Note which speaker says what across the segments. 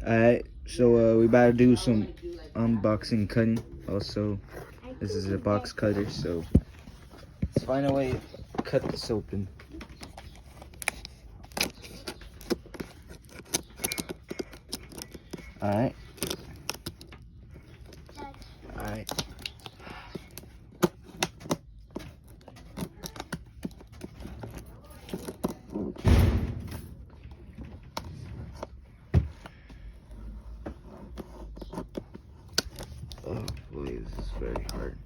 Speaker 1: Alright, so we about to do some unboxing cutting. Also, this is a box cutter, so let's find a way to cut this open. Alright. Alright. Oh boy, this is very hard.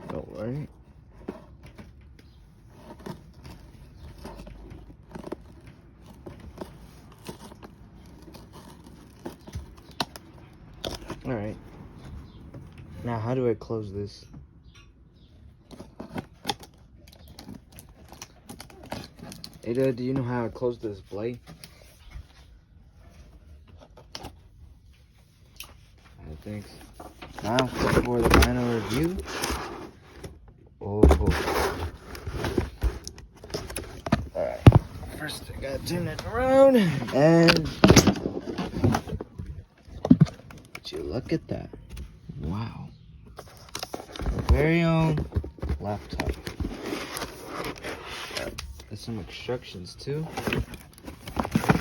Speaker 1: Don't worry. Alright. Now, how do I close this? Ada, do you know how to close the display? Thanks. Now for the final review. Oh. Alright. First I gotta turn it around and would you look at that. Wow. Our very own laptop. There's some instructions too.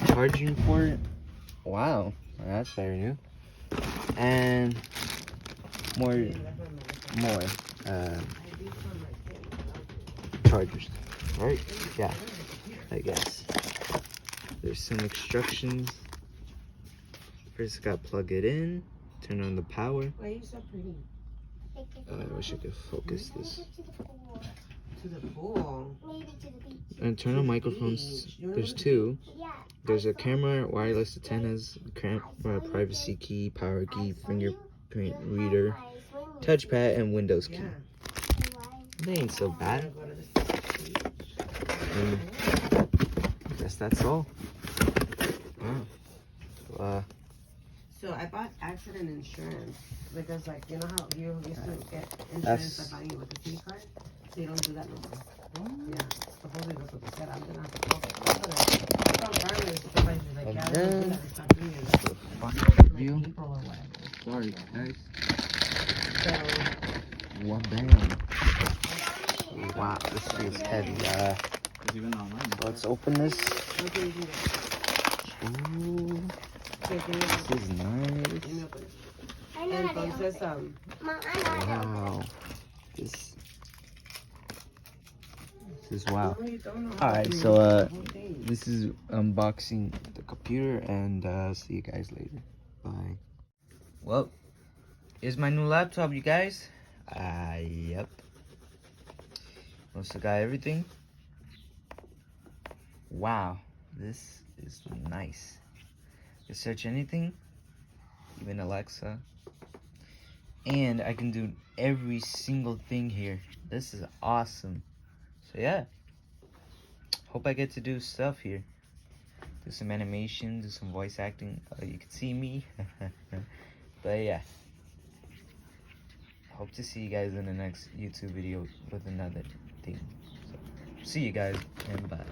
Speaker 1: Charging port. Wow. That's very new. And more chargers, right? Yeah, I guess. There's some instructions. First, gotta plug it in, turn on the power.
Speaker 2: Why are you so pretty?
Speaker 1: I wish I could focus this.
Speaker 2: To the pool.
Speaker 1: And turn on microphones. There's two. There's a camera, wireless antennas, camera, privacy key, power key, fingerprint reader, touchpad, and Windows key. They ain't so bad. I guess that's all. Wow.
Speaker 2: So I bought accident insurance because, like, you know how you used to get insurance by buying it with a SIM card? So you don't do that no more. Yeah, supposedly that's what they said. I'm gonna have to call.
Speaker 1: And then the final review. Sorry guys. One bang. Wow, this is heavy. Let's open this. Ooh, this is nice.
Speaker 2: Entonces,
Speaker 1: Wow. This is wow. Alright, so this is unboxing the computer, and see you guys later. Bye. Well, here's my new laptop, you guys. Yep. Also got everything. Wow, this is nice. You can search anything, even Alexa. And I can do every single thing here. This is awesome. So yeah, hope I get to do stuff here. Do some animation, do some voice acting. You can see me. But yeah, hope to see you guys in the next YouTube video with another thing. So, see you guys, and bye.